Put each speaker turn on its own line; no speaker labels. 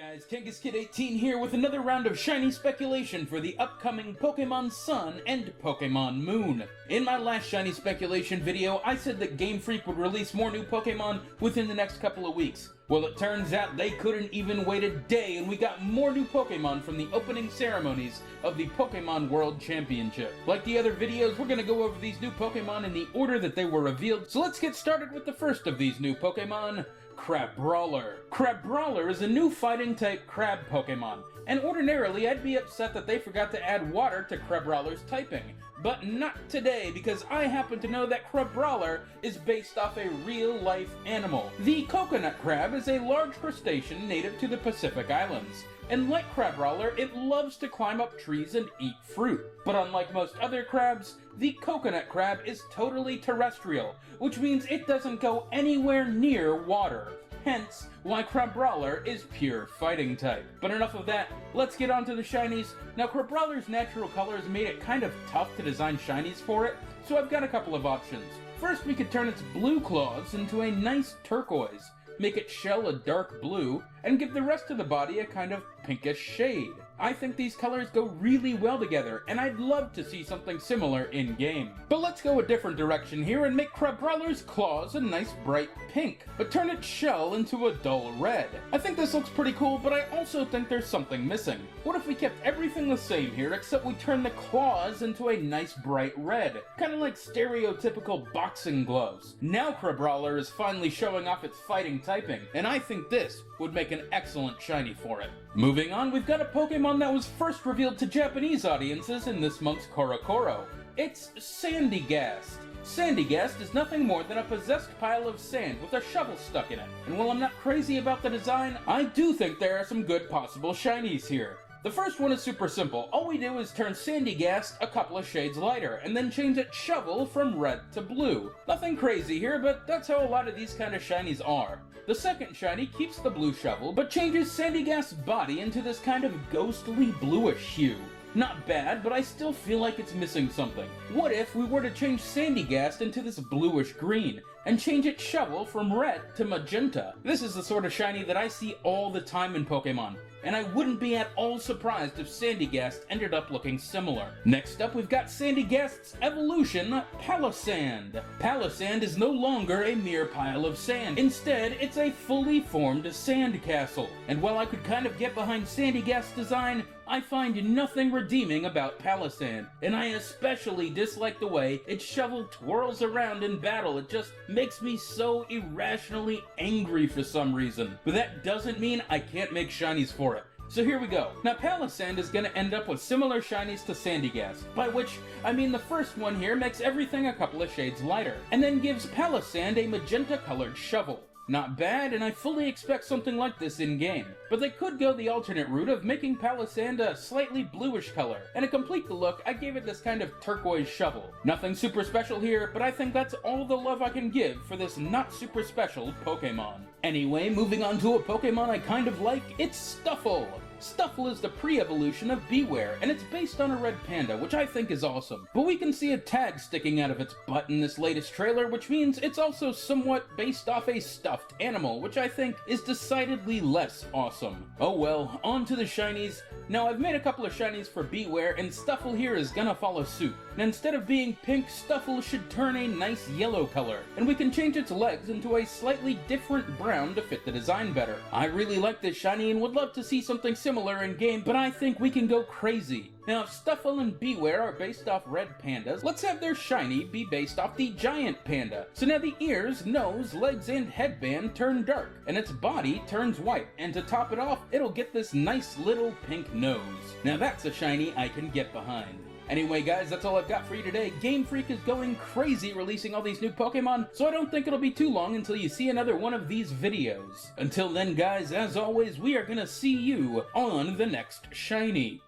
guys, KangasKid18 here with another round of shiny speculation for the upcoming Pokemon Sun and Pokemon Moon. In my last shiny speculation video, I said that Game Freak would release more new Pokemon within the next couple of weeks. Well, it turns out they couldn't even wait a day, and we got more new Pokemon from the opening ceremonies of the Pokemon World Championship. Like the other videos, we're going to go over these new Pokemon in the order that they were revealed, so let's get started with the first of these new Pokemon, Crabrawler. Crabrawler is a new fighting-type crab Pokemon, and ordinarily I'd be upset that they forgot to add water to Crabrawler's typing. But not today, because I happen to know that Crabrawler is based off a real-life animal. The coconut crab is a large crustacean native to the Pacific Islands, and like Crabrawler, it loves to climb up trees and eat fruit. But unlike most other crabs, the coconut crab is totally terrestrial, which means it doesn't go anywhere near water. Hence, why Crabrawler is pure fighting type. But enough of that, let's get on to the shinies. Now, Crabrawler's natural colors made it kind of tough to design shinies for it, so I've got a couple of options. First, we could turn its blue claws into a nice turquoise, make its shell a dark blue, and give the rest of the body a kind of pinkish shade. I think these colors go really well together, and I'd love to see something similar in-game. But let's go a different direction here and make Crabrawler's claws a nice bright pink, but turn its shell into a dull red. I think this looks pretty cool, but I also think there's something missing. What if we kept everything the same here, except we turned the claws into a nice bright red? Kind of like stereotypical boxing gloves. Now Crabrawler is finally showing off its fighting typing, and I think this would make an excellent shiny for it. Moving on, we've got a Pokemon that was first revealed to Japanese audiences in this month's Korokoro. It's Sandygast. Sandygast is nothing more than a possessed pile of sand with a shovel stuck in it. And while I'm not crazy about the design, I do think there are some good possible shinies here. The first one is super simple. All we do is turn Sandygast a couple of shades lighter, and then change its shovel from red to blue. Nothing crazy here, but that's how a lot of these kind of shinies are. The second shiny keeps the blue shovel, but changes Sandygast's body into this kind of ghostly bluish hue. Not bad, but I still feel like it's missing something. What if we were to change Sandygast into this bluish green, and change its shovel from red to magenta? This is the sort of shiny that I see all the time in Pokemon, and I wouldn't be at all surprised if Sandygast ended up looking similar. Next up, we've got Sandygast's evolution, Palassand. Palassand is no longer a mere pile of sand. Instead, it's a fully formed sand castle. And while I could kind of get behind Sandygast's design, I find nothing redeeming about Palassand, and I especially dislike the way its shovel twirls around in battle. It just makes me so irrationally angry for some reason. But that doesn't mean I can't make shinies for it. So here we go. Now Palassand is going to end up with similar shinies to Sandygast, by which I mean the first one here makes everything a couple of shades lighter, and then gives Palassand a magenta-colored shovel. Not bad, and I fully expect something like this in-game. But they could go the alternate route of making Palassand a slightly bluish color, and to complete the look, I gave it this kind of turquoise shovel. Nothing super special here, but I think that's all the love I can give for this not super special Pokemon. Anyway, moving on to a Pokemon I kind of like, it's Stufful. Stufful is the pre-evolution of Beware, and it's based on a red panda, which I think is awesome. But we can see a tag sticking out of its butt in this latest trailer, which means it's also somewhat based off a stuffed animal, which I think is decidedly less awesome. Oh well, on to the shinies. Now, I've made a couple of shinies for Beware, and Stufful here is gonna follow suit. And instead of being pink, Stufful should turn a nice yellow color, and we can change its legs into a slightly different brown to fit the design better. I really like this shiny and would love to see something similar in-game, but I think we can go crazy. Now, if Stufful and Beware are based off red pandas, let's have their shiny be based off the giant panda. So now the ears, nose, legs, and headband turn dark, and its body turns white, and to top it off, it'll get this nice little pink nose. Now that's a shiny I can get behind. Anyway guys, that's all I've got for you today. Game Freak is going crazy releasing all these new Pokemon, so I don't think it'll be too long until you see another one of these videos. Until then guys, as always, we are gonna see you on the next shiny.